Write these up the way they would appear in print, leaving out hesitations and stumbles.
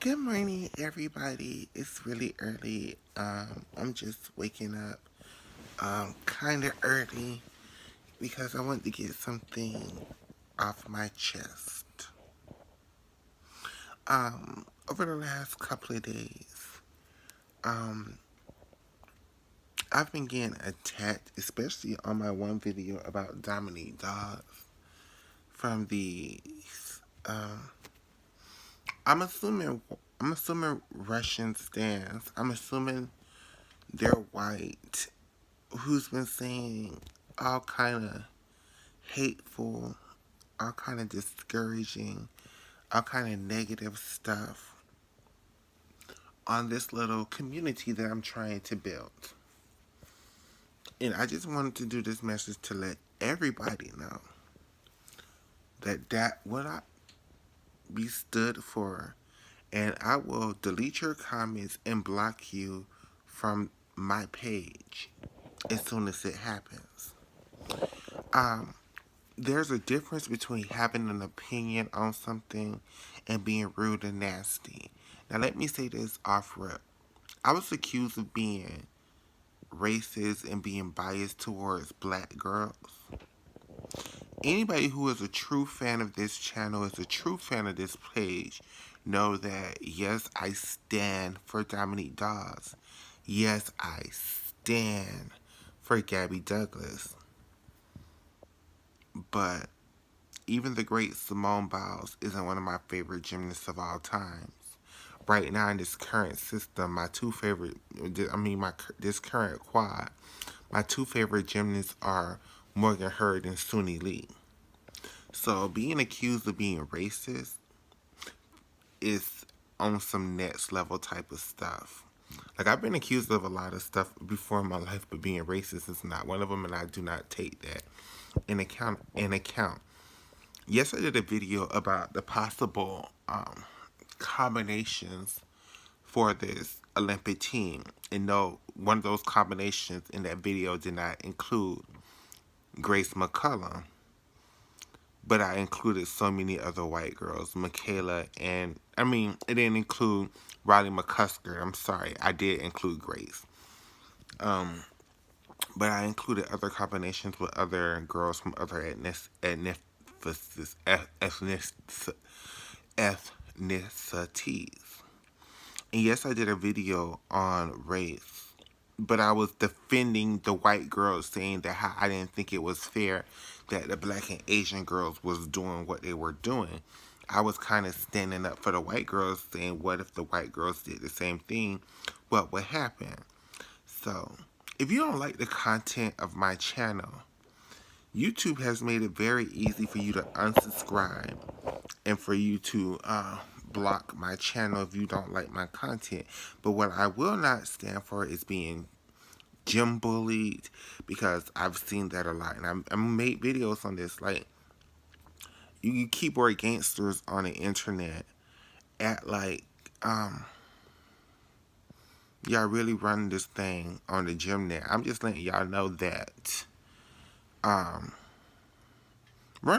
Good morning, everybody. It's really early. I'm just waking up kind of early because I want to get something off my chest. Over the last couple of days, um, I've been getting attacked, especially on my one video about Dominique Dawes from the. Um, I'm assuming. I'm assuming Russian stands. I'm assuming they're white who's been saying all kind of hateful, all kind of discouraging, all kind of negative stuff on this little community that I'm trying to build. And I just wanted to do this message to let everybody know that what I be stood for, and I will delete your comments and block you from my page as soon as it happens. Um, there's a difference between having an opinion on something and being rude and nasty. Now, let me say this off rip. I was accused of being racist and being biased towards black girls. Anybody who is a true fan of this channel, is a true fan of this page, know that yes, I stand for Dominique Dawes. Yes, I stand for Gabby Douglas. But even the great Simone Biles isn't one of my favorite gymnasts of all times. Right now in this current system, my two favorite, this current quad, my two favorite gymnasts are Morgan Hurd and Suni Lee. So being accused of being racist is on some next level type of stuff. Like, I've been accused of a lot of stuff before in my life, but being racist is not one of them, and I do not take that in account. Yes, I did a video about the possible combinations for this Olympic team. And no, one of those combinations in that video did not include Grace McCullum. But I included so many other white girls, Michaela, and it didn't include Riley McCusker. I'm sorry, I did include Grace. But I included other combinations with other girls from other ethnicities. And yes, I did a video on race, but I was defending the white girls, saying that how I didn't think it was fair that the black and Asian girls was doing what they were doing. I was kind of standing up for the white girls, saying, what if the white girls did the same thing? What would happen? So, if you don't like the content of my channel, YouTube has made it very easy for you to unsubscribe and for you to block my channel if you don't like my content. But what I will not stand for is being gym bullied, because I've seen that a lot. And I made videos on this. Like, you keyboard gangsters on the internet act like y'all really running this thing on the gym net. I'm just letting y'all know that run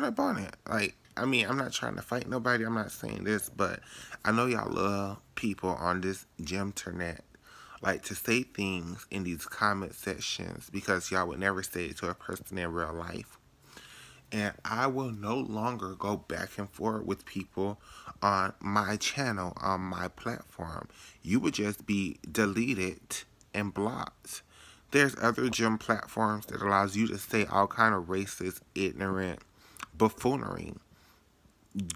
up on it. Like, I'm not trying to fight nobody. I'm not saying this, but I know y'all love people on this gym internet like to say things in these comment sections because y'all would never say it to a person in real life. And I will no longer go back and forth with people on my channel, on my platform. You would just be deleted and blocked. There's other gym platforms that allows you to say all kind of racist, ignorant buffoonery.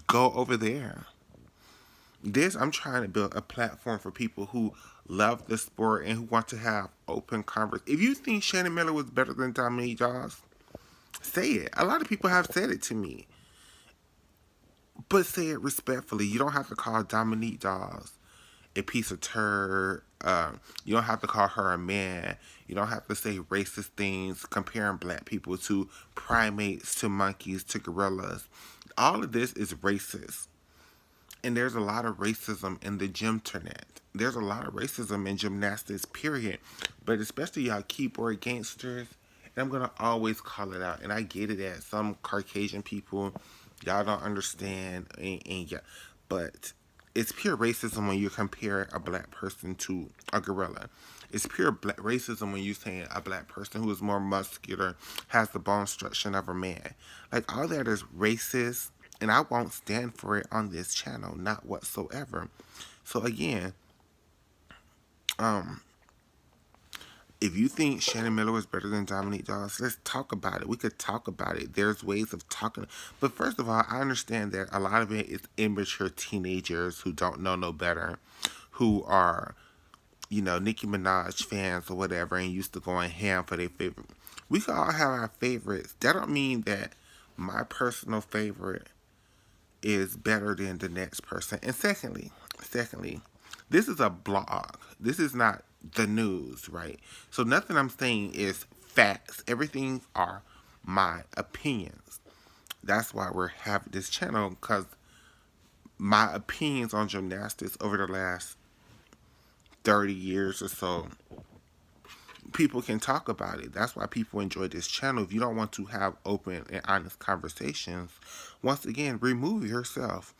Go over there. I'm trying to build a platform for people who love the sport and who want to have open conversation. If you think Shannon Miller was better than Dominique Dawes, say it. A lot of people have said it to me. But say it respectfully. You don't have to call Dominique Dawes a piece of turd. You don't have to call her a man. You don't have to say racist things, comparing black people to primates, to monkeys, to gorillas. All of this is racist. And there's a lot of racism in the gym internet. There's a lot of racism in gymnastics, period. But especially y'all keyboard gangsters, and I'm going to always call it out. And I get it that some Caucasian people, y'all don't understand. And yeah, but It's pure racism when you compare a black person to a gorilla. It's pure racism when you say a black person who is more muscular has the bone structure of a man. Like, all that is racist, and I won't stand for it on this channel, not whatsoever. So again, um, if you think Shannon Miller was better than Dominique Dawes, let's talk about it. We could talk about it. There's ways of talking. But first of all, I understand that a lot of it is immature teenagers who don't know no better, who are, Nicki Minaj fans or whatever, and used to going ham for their favorite. We can all have our favorites. That don't mean that my personal favorite is better than the next person. And secondly, this is a blog. This is not the news, right? So nothing I'm saying is facts. Everything are my opinions. That's why we're having this channel, because my opinions on gymnastics over the last 30 years or so, people can talk about it. That's why people enjoy this channel. If you don't want to have open and honest conversations, once again, remove yourself.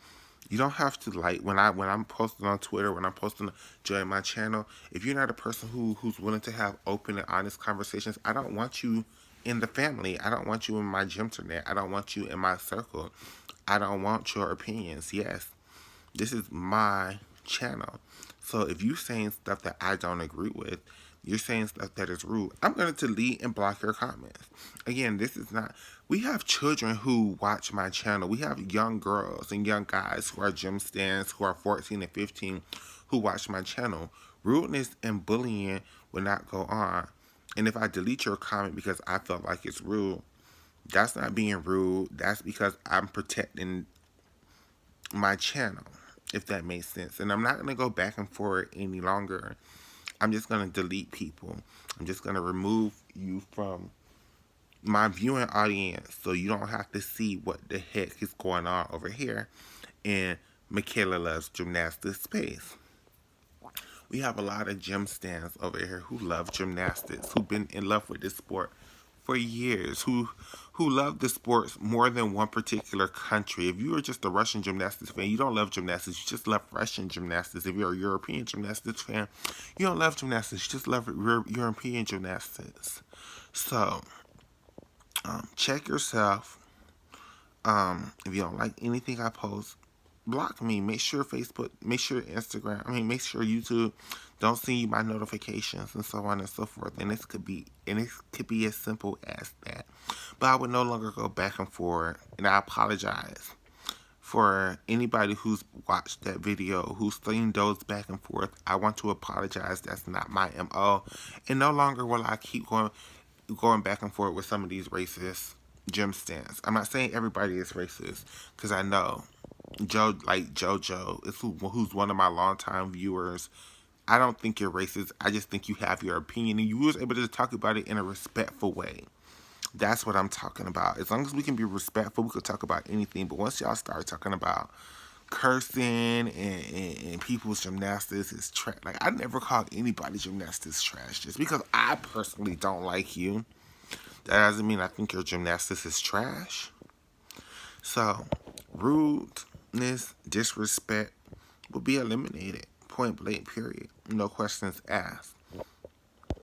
You don't have to, like, when I'm posting on Twitter, when I'm posting join my channel. If you're not a person who's willing to have open and honest conversations, I don't want you in the family. I don't want you in my gymternet. I don't want you in my circle. I don't want your opinions. Yes, this is my channel. So if you're saying stuff that I don't agree with, you're saying stuff that is rude, I'm going to delete and block your comments. Again, this is not... We have children who watch my channel. We have young girls and young guys who are gym stands, who are 14 and 15, who watch my channel. Rudeness and bullying will not go on. And if I delete your comment because I felt like it's rude, that's not being rude. That's because I'm protecting my channel, if that makes sense. And I'm not going to go back and forth any longer. I'm just going to delete people. I'm just going to remove you from my viewing audience so you don't have to see what the heck is going on over here in Michaela Loves Gymnastics space. We have a lot of gym stands over here who love gymnastics, who've been in love with this sport for years, who love the sports more than one particular country. If you are just a Russian gymnastics fan, you don't love gymnastics, you just love Russian gymnastics. If you're a European gymnastics fan, you don't love gymnastics, you just love European gymnastics. So, check yourself. If you don't like anything I post, block me. Make sure Facebook, make sure Instagram, make sure YouTube don't send you my notifications and so on and so forth. And it could be as simple as that. But I would no longer go back and forth. And I apologize for anybody who's watched that video, who's seen those back and forth. I want to apologize. That's not my MO. And no longer will I keep going back and forth with some of these racist gym stands. I'm not saying everybody is racist, because I know JoJo is who's one of my longtime viewers. I don't think you're racist. I just think you have your opinion, and you was able to talk about it in a respectful way. That's what I'm talking about. As long as we can be respectful, we could talk about anything. But once y'all start talking about cursing and people's gymnastics is trash. Like, I never called anybody gymnastics trash. Just because I personally don't like you, that doesn't mean I think your gymnastics is trash. So, rudeness, disrespect will be eliminated. Point blank, period. No questions asked.